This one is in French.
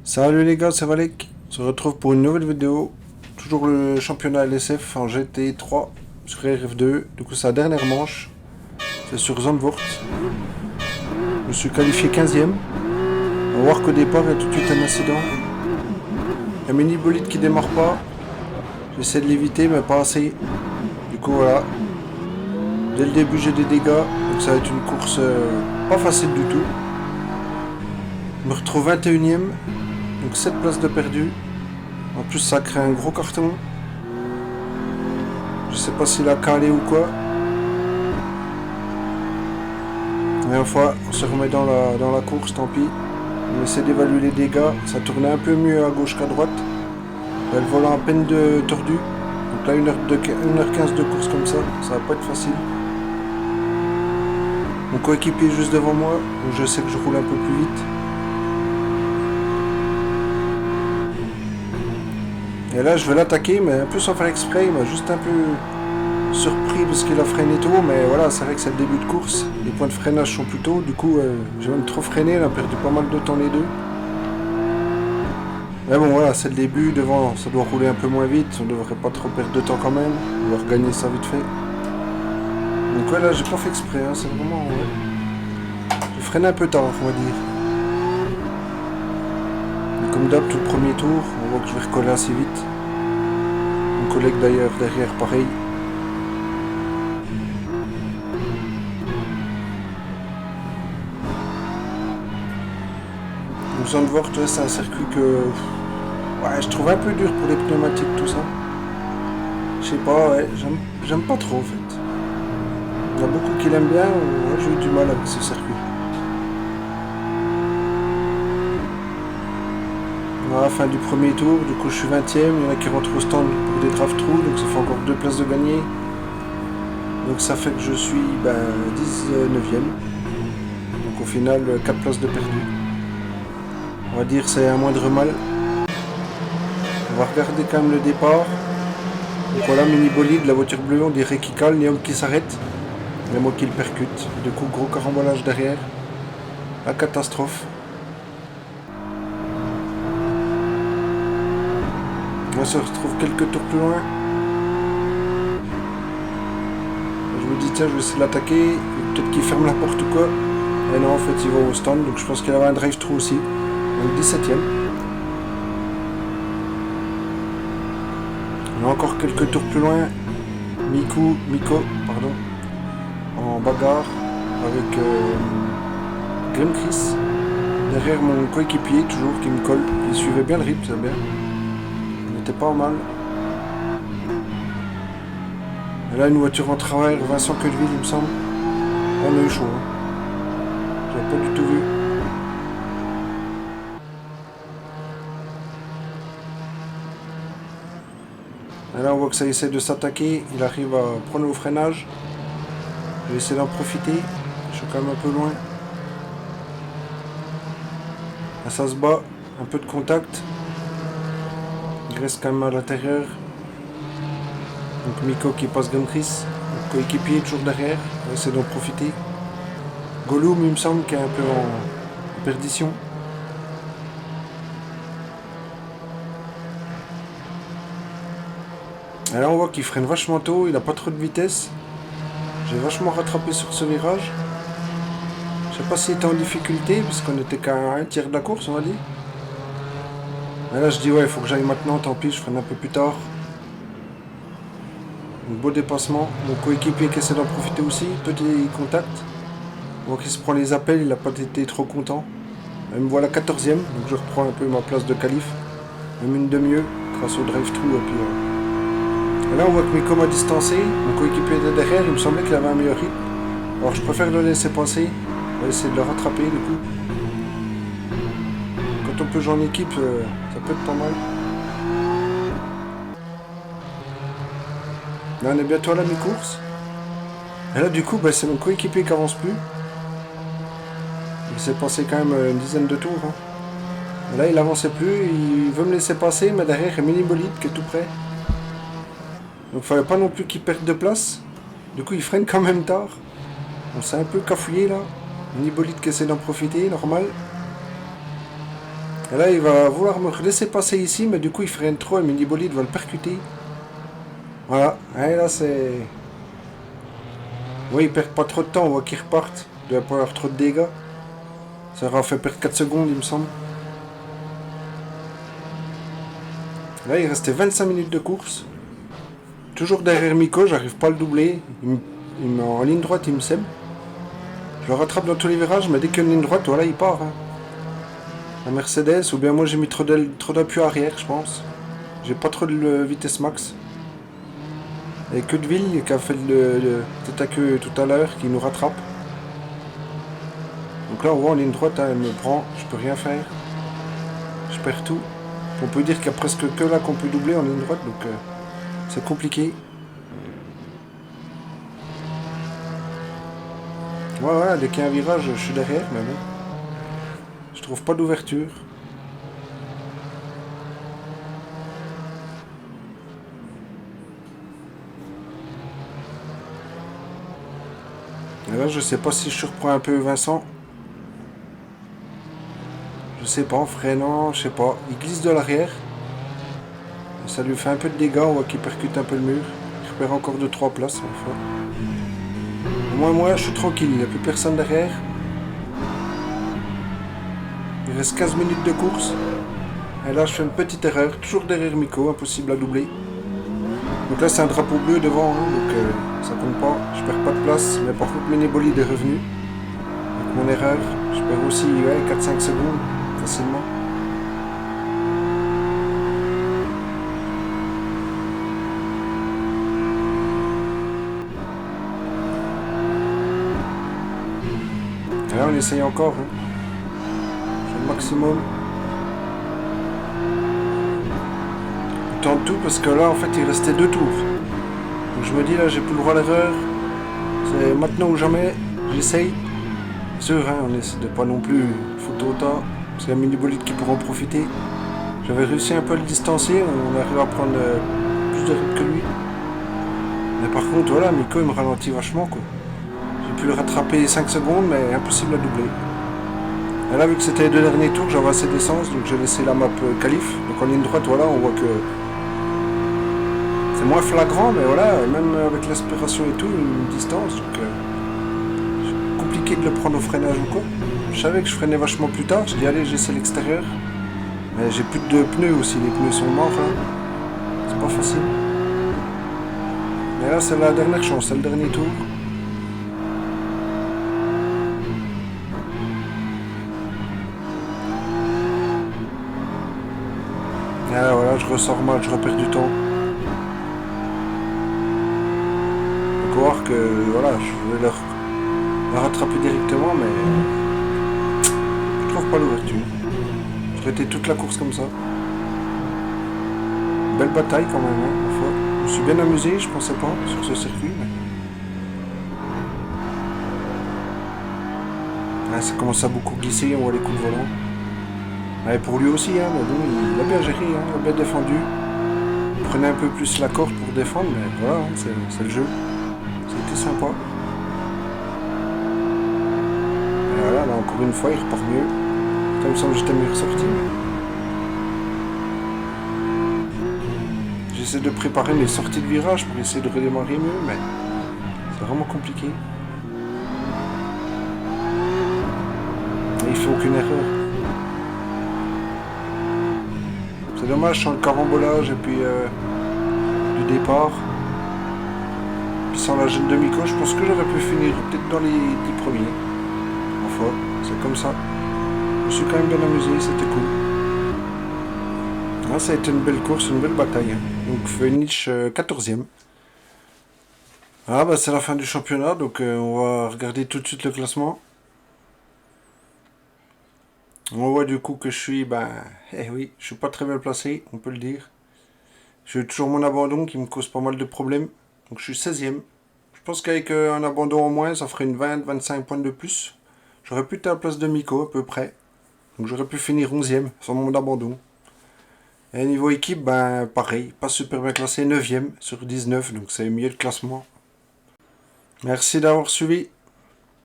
Salut les gars, c'est Valek. On se retrouve pour une nouvelle vidéo. Toujours le championnat LSF en GT3 sur RF2. Du coup, c'est la dernière manche. C'est sur Zandvoort. Je me suis qualifié 15ème. On va voir qu'au départ, il y a tout de suite un incident. Il y a un mini bolide qui démarre pas. J'essaie de l'éviter, mais pas assez. Du coup, voilà. Dès le début, j'ai des dégâts. Donc, ça va être une course pas facile du tout. Je me retrouve 21ème. Donc 7 places de perdu. En plus, ça crée un gros carton. Je sais pas s'il a calé ou quoi. Et une fois, on se remet dans la course, tant pis. On essaie d'évaluer les dégâts. Ça tournait un peu mieux à gauche qu'à droite. Il y a le volant à peine tordu. Donc là, 1h15 de course comme ça va pas être facile. Mon coéquipier est juste devant moi. Donc je sais que je roule un peu plus vite. Et là, je vais l'attaquer, mais un peu sans faire exprès. Il m'a juste un peu surpris parce qu'il a freiné tôt, mais voilà, c'est vrai que c'est le début de course. Les points de freinage sont plus tôt, du coup, j'ai même trop freiné. On a perdu pas mal de temps les deux. Mais bon, voilà, c'est le début. Devant, ça doit rouler un peu moins vite. On devrait pas trop perdre de temps quand même. On va regagner ça vite fait. Donc, ouais, là, j'ai pas fait exprès. Hein, c'est vraiment. Ouais. J'ai freiné un peu tard, on va dire. Et comme d'hab, tout le premier tour, on voit que je vais recoller assez vite. Mon collègue d'ailleurs derrière, pareil. Zandvoort, c'est un circuit que ouais, je trouve un peu dur pour les pneumatiques, tout ça. Je sais pas, ouais, j'aime pas trop en fait. Il y en a beaucoup qui l'aiment bien, ouais, j'ai eu du mal avec ce circuit. À la fin du premier tour, du coup je suis 20ème, il y en a qui rentrent au stand pour des draft trous, donc ça fait encore 2 places de gagner. Donc ça fait que je suis 19ème. Donc au final 4 places de perdu. On va dire c'est un moindre mal. On va regarder quand même le départ. Donc voilà, mini bolide, la voiture bleue, on dirait qu'il cale, Néom qui s'arrête. Et moi qui le percute. Du coup, gros carambolage derrière. La catastrophe. On se retrouve quelques tours plus loin. Je me dis, tiens, je vais essayer de l'attaquer. Peut-être qu'il ferme la porte ou quoi. Et non, en fait, il va au stand. Donc je pense qu'il avait un drive-thru aussi. Donc 17ème. On a encore quelques tours plus loin. Miko, pardon. En bagarre avec Grim Chris. Derrière mon coéquipier, toujours, qui me colle. Il suivait bien le rythme, c'est bien. Il était pas mal. Et là, une voiture en travers, Vincent Quedeville, il me semble. On a eu chaud. Hein. J'avais pas du tout vu. Et là, on voit que ça essaie de s'attaquer. Il arrive à prendre au freinage. Je vais essayer d'en profiter. Je suis quand même un peu loin. Là, ça se bat. Un peu de contact. Il reste quand même à l'intérieur. Donc Miko qui passe Grim Chris. Le coéquipier toujours derrière. On va essayer d'en profiter. Gollum, il me semble, qui est un peu en perdition. Et là, on voit qu'il freine vachement tôt. Il a pas trop de vitesse. J'ai vachement rattrapé sur ce virage. Je sais pas s'il était en difficulté, parce qu'on était qu'à un tiers de la course, on va dire. Et là, je dis, ouais, il faut que j'aille maintenant, tant pis, je freine un peu plus tard. Un beau dépassement. Mon coéquipier qui essaie d'en profiter aussi, petit contact. On voit qu'il se prend les appels, il n'a pas été trop content. Il me voit la 14ème, donc je reprends un peu ma place de qualif. Même une de mieux, grâce au drive-thru. Et là, on voit que Miko m'a distancé. Mon coéquipier était derrière, il me semblait qu'il avait un meilleur rythme. Alors je préfère le laisser passer. On va essayer de le rattraper, du coup. Quand on peut jouer en équipe, ça peut être pas mal. Là, on est bientôt à la mi-course. Et là, du coup, c'est mon coéquipier qui avance plus. Il s'est passé quand même une dizaine de tours. Hein. Et là, il avançait plus. Il veut me laisser passer, mais derrière, il y a Mini Bolide qui est tout près. Donc, il fallait pas non plus qu'il perde de place. Du coup, il freine quand même tard. On s'est un peu cafouillé là. Mini Bolide qui essaie d'en profiter, normal. Et là, il va vouloir me laisser passer ici, mais du coup, il freine trop et mini bolide va le percuter. Voilà. Et là, c'est... Oui, ils perdent pas trop de temps, on voit qu'ils repartent. Il doit pas avoir trop de dégâts. Ça leur a fait perdre 4 secondes, il me semble. Là, il restait 25 minutes de course. Toujours derrière Miko, j'arrive pas à le doubler. Il met en ligne droite, il me sème. Je le rattrape dans tous les virages, mais dès qu'il y a une ligne droite, voilà, il part. Hein. La Mercedes, ou bien moi j'ai mis trop d'appui arrière, je pense. J'ai pas trop de vitesse max. Et que de ville qui a fait le tête à queue tout à l'heure, qui nous rattrape. Donc là, on voit en ligne droite, hein, elle me prend, je peux rien faire. Je perds tout. On peut dire qu'il y a presque que là qu'on peut doubler en ligne droite, donc c'est compliqué. Ouais, dès qu'il y a un virage, je suis derrière, mais bon. Je trouve pas d'ouverture. Et là, je sais pas si je surprends un peu Vincent. Je sais pas, en freinant, je sais pas. Il glisse de l'arrière. Ça lui fait un peu de dégâts, on voit qu'il percute un peu le mur. Il récupère encore 2-3 places, parfois. Au moins, moi, je suis tranquille, il n'y a plus personne derrière. Il reste 15 minutes de course. Et là, je fais une petite erreur, toujours derrière Miko, impossible à doubler. Donc là, c'est un drapeau bleu devant, hein, donc ça compte pas. Je perds pas de place, mais par contre, Ménébolide est revenu. Avec mon erreur, je perds aussi 4-5 secondes, facilement. Et là, on essaye encore. Hein. Je fais le maximum. On tente tout parce que là, en fait, il restait 2 tours. Donc je me dis, là, j'ai plus le droit à l'erreur. C'est maintenant ou jamais. J'essaye. Sûr, hein, on essaie de pas non plus foutre autant. Parce qu'il y a un mini-bolide qui pourra en profiter. J'avais réussi un peu à le distancer. On arrive à prendre plus de rythme que lui. Mais par contre, voilà, Miko, il me ralentit vachement, quoi. J'ai pu le rattraper 5 secondes, mais impossible à doubler. Et là, vu que c'était les 2 derniers tours, j'avais assez d'essence, donc j'ai laissé la map qualif. Donc en ligne droite, voilà, on voit que c'est moins flagrant, mais voilà, même avec l'aspiration et tout, une distance, donc c'est compliqué de le prendre au freinage ou quoi. Je savais que je freinais vachement plus tard, je dis allez, j'essaie l'extérieur. Mais j'ai plus de pneus aussi, les pneus sont morts, hein. C'est pas facile. Mais là, c'est la dernière chance, c'est le dernier tour. Et là, voilà, je ressors mal, je repère du temps. Faut voir que, voilà, je vais la rattraper directement, mais je trouve pas l'ouverture. Je vais toute la course comme ça. Belle bataille quand même, hein, parfois. Je me suis bien amusé, je pensais pas, sur ce circuit. Mais... Ouais, ça commence à beaucoup glisser, on voit les coups de volant. Ouais, pour lui aussi, hein, mais bon, il a bien géré, hein, il a bien défendu. Il prenait un peu plus la corde pour défendre, mais voilà, hein, c'est le jeu. C'était sympa. Et voilà, là encore une fois, il repart mieux. Comme ça, j'étais mieux ressorti. J'essaie de préparer mes sorties de virage pour essayer de redémarrer mieux, mais c'est vraiment compliqué. Et il fait aucune erreur. C'est dommage sans le carambolage et puis du départ. Puis sans la gêne de Miko, je pense que j'aurais pu finir peut-être dans les 10 premiers. Enfin, c'est comme ça. Je me suis quand même bien amusé, c'était cool. Ah, ça a été une belle course, une belle bataille. Donc finish 14e. Ah bah c'est la fin du championnat, donc on va regarder tout de suite le classement. On voit du coup que je suis, oui, je suis pas très bien placé, on peut le dire. J'ai toujours mon abandon qui me cause pas mal de problèmes. Donc je suis 16e. Je pense qu'avec un abandon en moins, ça ferait une 20-25 points de plus. J'aurais pu être à la place de Miko à peu près. Donc j'aurais pu finir 11e sans mon abandon. Et niveau équipe, pareil, pas super bien classé, 9e sur 19, donc c'est mieux le classement. Merci d'avoir suivi.